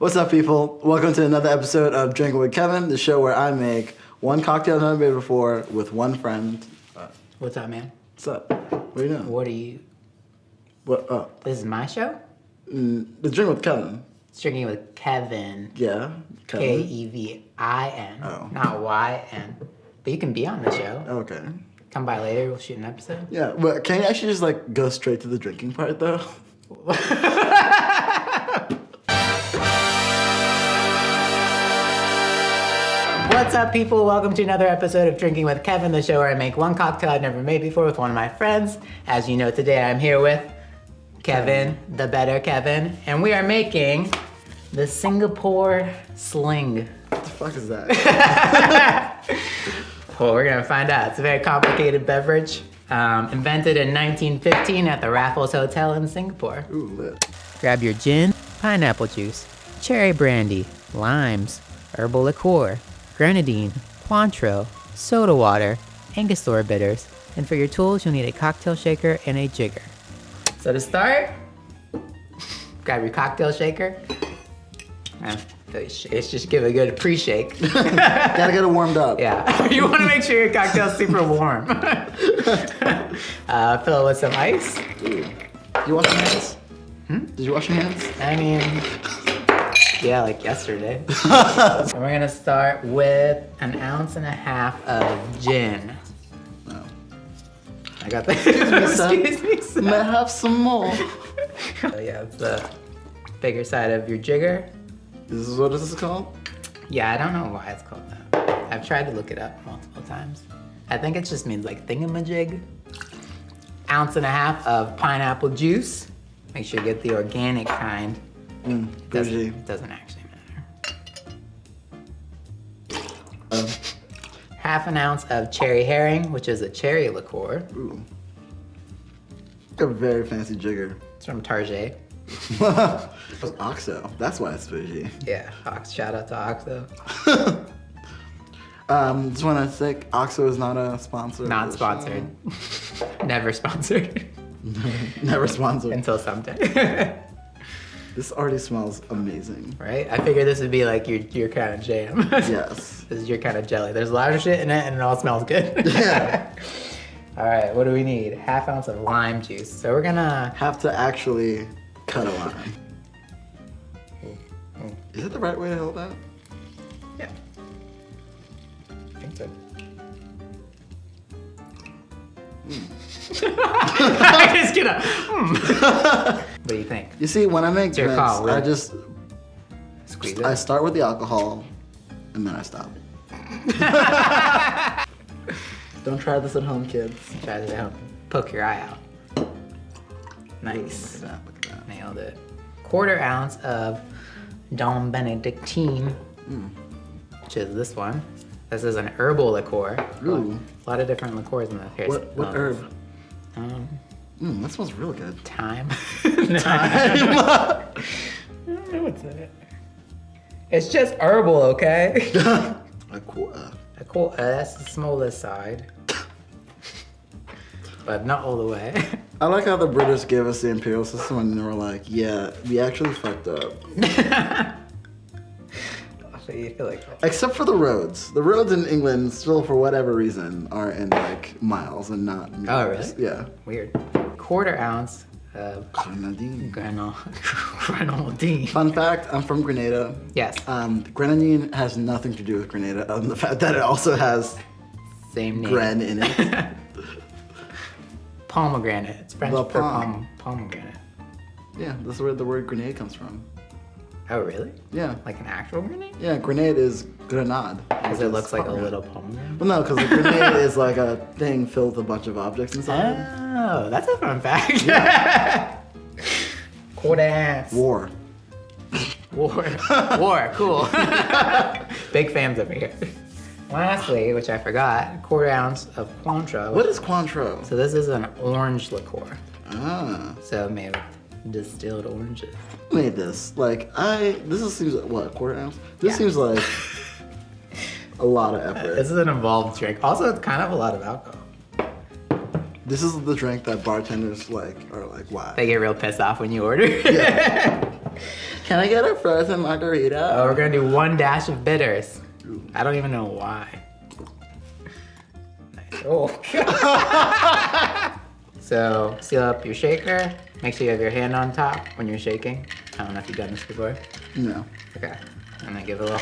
What's up, people? Welcome to another episode of Drinking with Kevin, the show where I make one cocktail I've never made before with one friend. What's up, man? What's up? What are you doing? What are you... What? This is my show? The Drinking with Kevin. It's Drinking with Kevin. Yeah. Kevin. K-E-V-I-N. Oh. Not Y-N. But you can be on the show. Okay. Come by later, we'll shoot an episode. Yeah, but can you actually just go straight to the drinking part though? What's up, people? Welcome to another episode of Drinking with Kevin, the show where I make one cocktail I've never made before with one of my friends. As you know, today I'm here with Kevin, the better Kevin, and we are making the Singapore Sling. What the fuck is that? Well, we're gonna find out. It's a very complicated beverage, invented in 1915 at the Raffles Hotel in Singapore. Ooh, lit. Grab your gin, pineapple juice, cherry brandy, limes, herbal liqueur, Grenadine, Cointrea, soda water, Angostura bitters, and for your tools, you'll need a cocktail shaker and a jigger. So to start, grab your cocktail shaker. It's just give it a good pre-shake. Gotta get it warmed up. Yeah, you want to make sure your cocktail's super warm. Fill it with some ice. Ooh. Did you wash your hands? Did you wash your hands? I mean, yeah, like yesterday. And we're gonna start with 1.5 ounces of gin. No. I got the. Excuse me, son. May I have some more? Oh yeah, it's the bigger side of your jigger. This is what this is called? Yeah, I don't know why it's called that. I've tried to look it up multiple times. I think it just means like thingamajig. 1.5 ounces of pineapple juice. Make sure you get the organic kind. Doesn't actually matter. 1/2 ounce of Cherry Heering, which is a cherry liqueur. Ooh. A very fancy jigger. It's from Target. It's OXO. That's why it's bougie. Yeah, shout out to OXO. Just want to say, OXO is not a sponsor. Not sponsored. Never sponsored. Never sponsored. Until someday. This already smells amazing. Right? I figured this would be like your kind of jam. Yes. This is your kind of jelly. There's a lot of shit in it and it all smells good. Yeah. All right, what do we need? 1/2 ounce of lime juice. So we're gonna... Have to actually cut a lime. Is it the right way to hold that? Yeah. I think so. I'm just gonna... What do you think? You see, when I make your drinks, call, I just... Squeeze it? I start with the alcohol, and then I stop. Don't try this at home, kids. Try it at home. Poke your eye out. Nice. Look at that, look at that. Nailed it. 1/4 ounce of Dom Bénédictine, which is this one. This is an herbal liqueur. Ooh. A lot of different liqueurs in this. Here's What herb? That smells real good. Thyme. Thyme? I don't know what's in it. It's just herbal, okay? That's the smallest side. But not all the way. I like how the British gave us the imperial system and they were like, yeah, we actually fucked up. So you feel like... Except for the roads. The roads in England still, for whatever reason, are in like miles and not meters. Oh, really? Yeah. Weird. 1/4 ounce of Grenadine. Grenadine. Fun fact, I'm from Grenada. Yes. Grenadine has nothing to do with Grenada other than the fact that it also has Same name. Gren in it. Pomegranate. It's French The for palm. pomegranate. Yeah, that's where the word grenade comes from. Oh, really? Yeah. Like an actual grenade? Yeah, grenade is grenade. Because which it is looks like a pomegranate. little pomegranate? Well, no, because a grenade is like a thing filled with a bunch of objects inside. Oh, that's a fun fact. Yeah. 1/4 ounce. War. War, cool. Big fans over here. Lastly, which I forgot, 1/4 ounce of Cointrea. What is Cointrea? So this is an orange liqueur. Ah. So made with distilled oranges. Who made this? Seems like, what, 1/4 ounce? This Yeah. seems like a lot of effort. This is an involved drink. Also, it's kind of a lot of alcohol. This is the drink that bartenders are like, why? They get real pissed off when you order. Yeah. Can I get a frozen margarita? Oh, we're gonna do 1 dash of bitters. I don't even know why. Nice. Oh, God. So, seal up your shaker. Make sure you have your hand on top when you're shaking. I don't know if you've done this before. No. Okay. And then give it a little.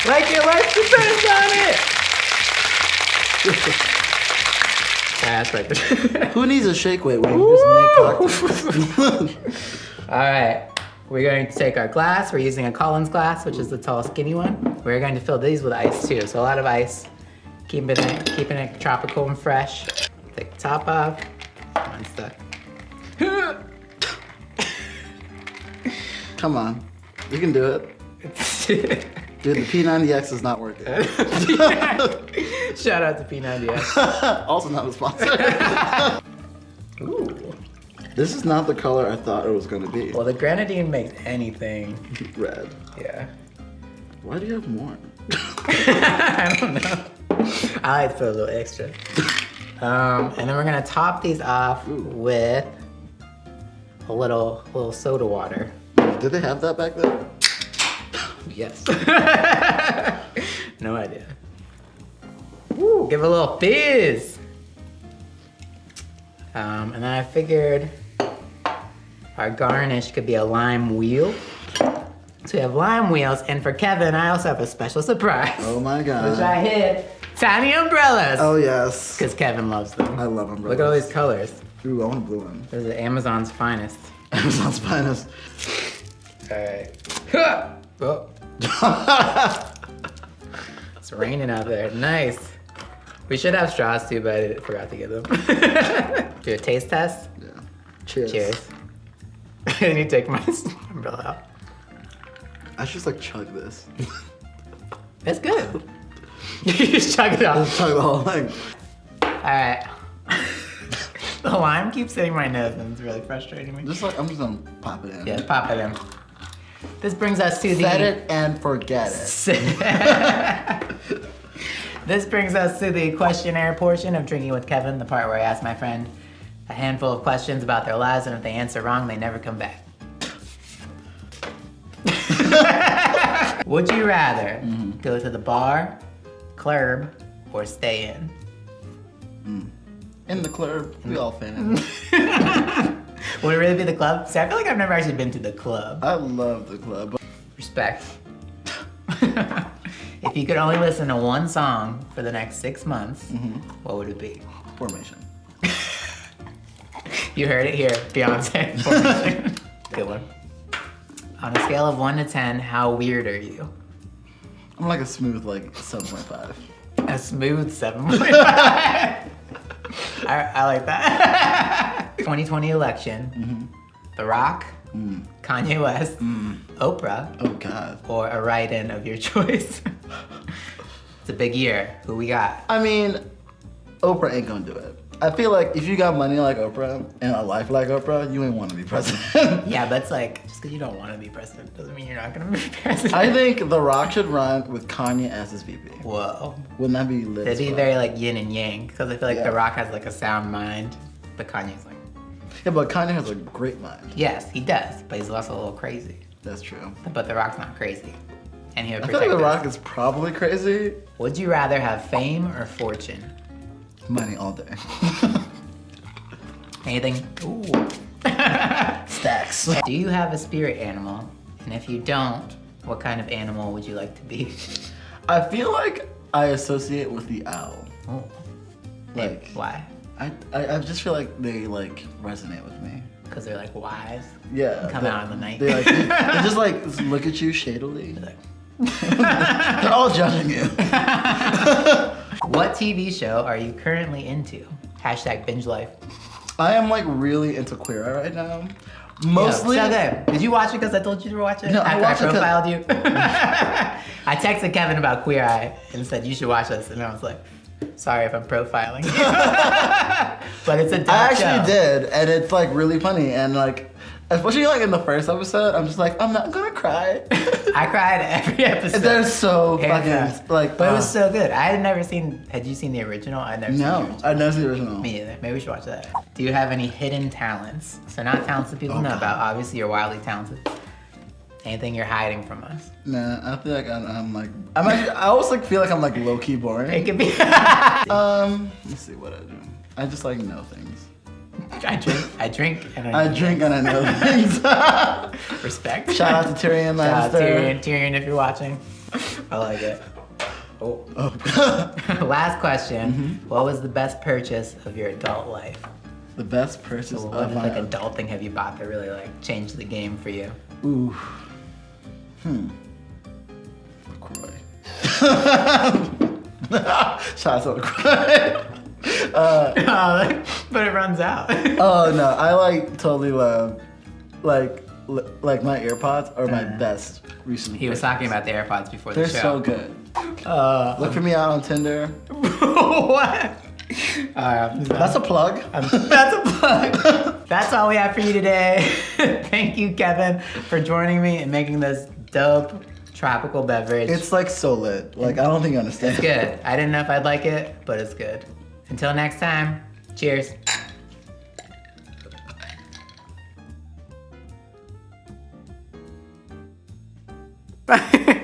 Like your life depends on it! Yeah, that's right. Who needs a shake weight when you just make cocktails? Alright, we're going to take our glass. We're using a Collins glass, which is the tall, skinny one. We're going to fill these with ice too, so a lot of ice. Keeping it tropical and fresh. Take the top off. Mine's stuck. Come on. You can do it. Dude, the P90X is not working. Shout out to P90X. Also not a sponsor. Ooh. This is not the color I thought it was gonna be. Well, the Grenadine makes anything Red. Yeah. Why do you have more? I don't know. I like to put a little extra. And then we're gonna top these off with a little soda water. Did they have that back then? Yes. No idea. Ooh, give it a little fizz. And then I figured our garnish could be a lime wheel. So we have lime wheels, and for Kevin, I also have a special surprise. Oh my god. Which I hid. Tiny umbrellas. Oh yes. Because Kevin loves them. I love umbrellas. Look at all these colors. Ooh, I want a blue one. Those are Amazon's finest. Amazon's finest. All right. Oh. It's raining out there. Nice. We should have straws too, but I forgot to get them. Do a taste test? Yeah. Cheers. Cheers. I need to take my umbrella out. I should just like chug this. That's good. You just chug it off. Just chug the whole thing. Alright. The lime keeps hitting my nose and it's really frustrating me. Just like, I'm just gonna pop it in. Yeah, pop it in. This brings us to Set it and forget it. This brings us to the questionnaire portion of Drinking with Kevin, the part where I ask my friend a handful of questions about their lives, and if they answer wrong, they never come back. Would you rather go to the bar, club, or stay in? In the club, we all fan. Would it really be the club? See, I feel like I've never actually been to the club. I love the club. Respect. If you could only listen to one song for the next 6 months, what would it be? Formation. You heard it here, Beyonce. Formation. Good one. On a scale of 1 to 10, how weird are you? I'm like a smooth like 7.5. A smooth 7.5. I like that. 2020 election. The Rock, Kanye West, Oprah, Oh god. or a write-in of your choice. It's a big year. Who we got? I mean, Oprah ain't gonna do it. I feel like if you got money like Oprah and a life like Oprah, you ain't want to be president. Yeah, but it's like, just because you don't want to be president doesn't mean you're not going to be president. I think The Rock should run with Kanye as his VP. Whoa. Wouldn't that be lit? That'd as be fuck? very like yin and yang, because I feel like Yeah. The Rock has like a sound mind, but Kanye's like, Yeah, but Kanye has a great mind. yes, he does, but he's also a little crazy. That's true. But The Rock's not crazy. And he would I feel protect like The us. Rock is probably crazy. Would you rather have fame or fortune? Money all day. Anything? Ooh. Stacks. Do you have a spirit animal? And if you don't, what kind of animal would you like to be? I feel like I associate with the owl. Oh. Like, Why? I just feel like they like resonate with me. Because they're like wise. Yeah. Come out in the night. They just like look at you shadily. They're like, They're all judging you. what TV show are you currently into? Hashtag binge life. I am like really into Queer Eye right now. Mostly. So good. Did you watch it because I told you to watch it? No, I After watched it 'cause- profiled you? I texted Kevin about Queer Eye and said you should watch this, and I was like, sorry if I'm profiling you. But it's a I dark actually show. did, and it's like really funny, and like Especially like in the first episode, I'm just like, I'm not gonna cry. I cried every episode. They're so Hands fucking down. like. But it was so good. I had never seen. Had you seen the original? I'd never seen the No, original. I've never seen the original. Me either. Maybe we should watch that. Do you have any hidden talents? So not talents that people know God. about. Obviously, you're wildly talented. Anything you're hiding from us? Nah, I feel like I'm like I'm actually I always like feel like I'm like low key It boring. could be. Let's see what I do. I just like know things. I drink, and I drink and I know things. Respect. Shout out to Tyrion Shout out Lannister. Tyrion, if you're watching. I like it. Oh. Last question. What was the best purchase of your adult life? The best purchase So what of my adult thing have you bought that really like changed the game for you? Ooh. LaCroix. Shout out to LaCroix. But it runs out. Oh no, I like totally love like my AirPods are my best recent. He was talking about the AirPods before the They're show. so good. Look for me out on Tinder. What? That's a plug. That's a plug. That's all we have for you today. Thank you, Kevin, for joining me and making this dope tropical beverage. It's like so lit. Like I don't think you understand. It's good. I didn't know if I'd like it, but it's good. Until next time, cheers. Bye.